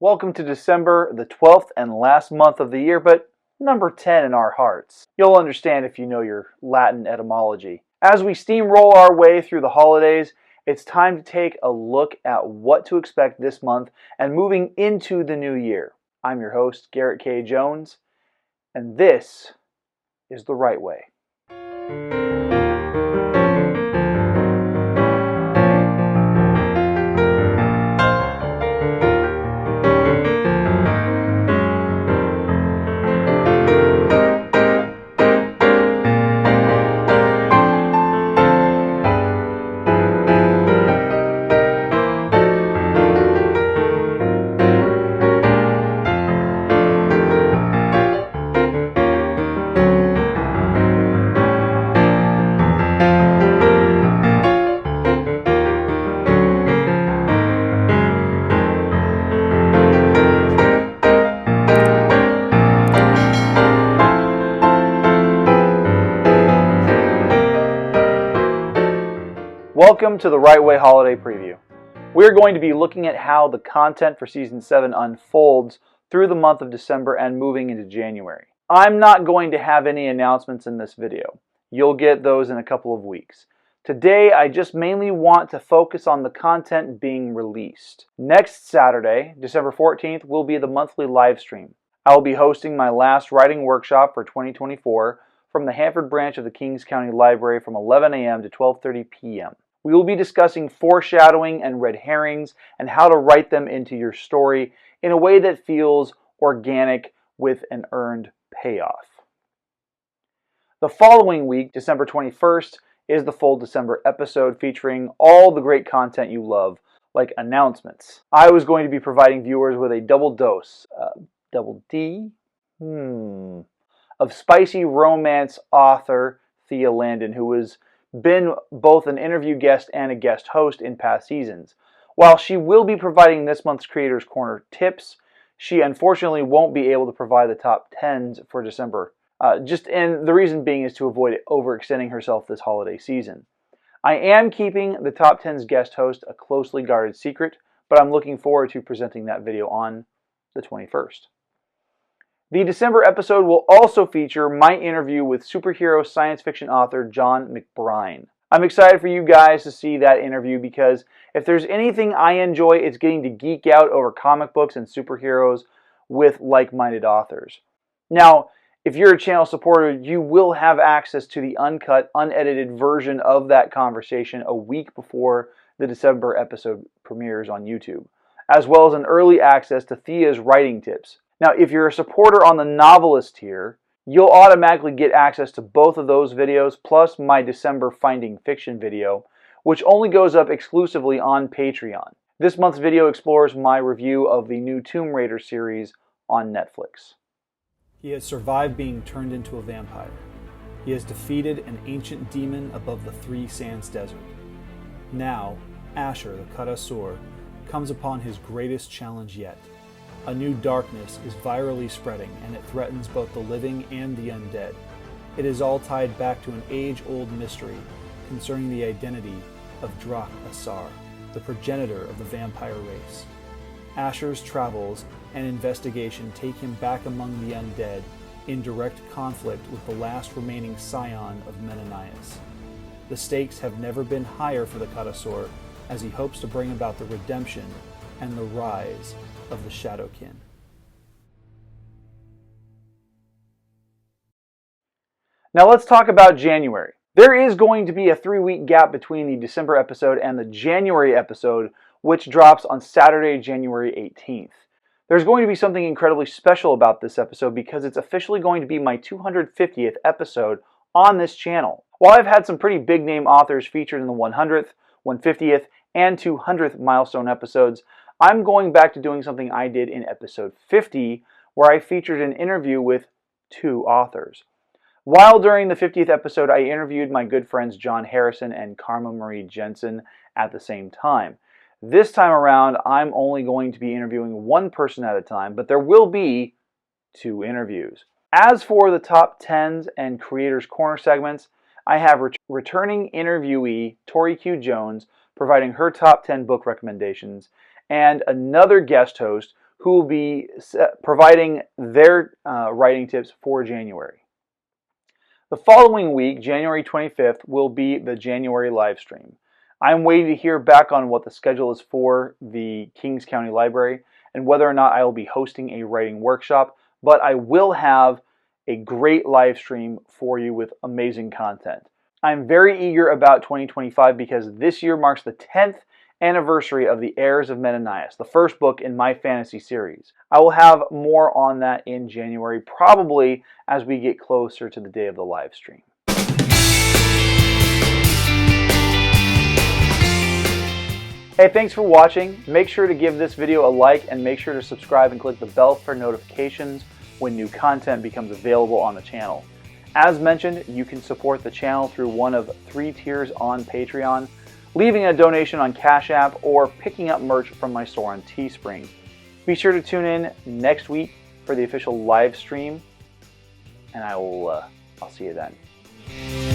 Welcome to December, the 12th and last month of the year, but number 10 in our hearts. You'll understand if you know your Latin etymology. As we steamroll our way through the holidays, it's time to take a look at what to expect this month and moving into the new year. I'm your host, Garrett K. Jones, and this is The Right Way. Welcome to the Right Way Holiday Preview. We're going to be looking at how the content for Season 7 unfolds through the month of December and moving into January. I'm not going to have any announcements in this video. You'll get those in a couple of weeks. Today, I just mainly want to focus on the content being released. Next Saturday, December 14th, will be the monthly live stream. I will be hosting my last writing workshop for 2024 from the Hanford branch of the Kings County Library from 11 a.m. to 12:30 p.m. We will be discussing foreshadowing and red herrings and how to write them into your story in a way that feels organic with an earned payoff. The following week, December 21st, is the full December episode featuring all the great content you love, like announcements. I was going to be providing viewers with a double dose, double D? Of spicy romance author Thea Landon, who has been both an interview guest and a guest host in past seasons. While she will be providing this month's Creators Corner tips, she unfortunately won't be able to provide the top 10s for December. And the reason being is to avoid overextending herself this holiday season. I am keeping the top 10's guest host a closely guarded secret, but I'm looking forward to presenting that video on the 21st. The December episode will also feature my interview with superhero science fiction author John McBride. I'm excited for you guys to see that interview because if there's anything I enjoy, it's getting to geek out over comic books and superheroes with like-minded authors. Now, if you're a channel supporter, you will have access to the uncut, unedited version of that conversation a week before the December episode premieres on YouTube, as well as an early access to Thea's writing tips. Now, if you're a supporter on the novelist tier, you'll automatically get access to both of those videos, plus my December Finding Fiction video, which only goes up exclusively on Patreon. This month's video explores my review of the new Tomb Raider series on Netflix. He has survived being turned into a vampire. He has defeated an ancient demon above the Three Sands Desert. Now, Asher, the Cuttasaur, comes upon his greatest challenge yet. A new darkness is virally spreading, and it threatens both the living and the undead. It is all tied back to an age-old mystery concerning the identity of Drak Asar, the progenitor of the vampire race. Asher's travels and investigation take him back among the undead in direct conflict with the last remaining scion of Menenias. The stakes have never been higher for the Cuttasaur as he hopes to bring about the redemption and the rise of the Shadowkin. Now let's talk about January. There is going to be a 3-week gap between the December episode and the January episode, which drops on Saturday, January 18th. There's going to be something incredibly special about this episode because it's officially going to be my 250th episode on this channel. While I've had some pretty big name authors featured in the 100th, 150th, and 200th milestone episodes, I'm going back to doing something I did in episode 50, where I featured an interview with 2 authors. While during the 50th episode, I interviewed my good friends John Harrison and Karma Marie Jensen at the same time. This time around, I'm only going to be interviewing one person at a time, but there will be 2 interviews. As for the top 10s and Creators Corner segments, I have returning interviewee Tori Q. Jones providing her top 10 book recommendations, and another guest host who will be providing their writing tips for January. The following week, January 25th, will be the January live stream. I'm waiting to hear back on what the schedule is for the Kings County Library and whether or not I will be hosting a writing workshop, but I will have a great live stream for you with amazing content. I'm very eager about 2025 because this year marks the 10th anniversary of The Heirs of Menenias, the first book in my fantasy series. I will have more on that in January, probably as we get closer to the day of the live stream. Hey, thanks for watching. Make sure to give this video a like and make sure to subscribe and click the bell for notifications when new content becomes available on the channel. As mentioned, you can support the channel through one of 3 tiers on Patreon, leaving a donation on Cash App, or picking up merch from my store on Teespring. Be sure to tune in next week for the official live stream, and I'll see you then.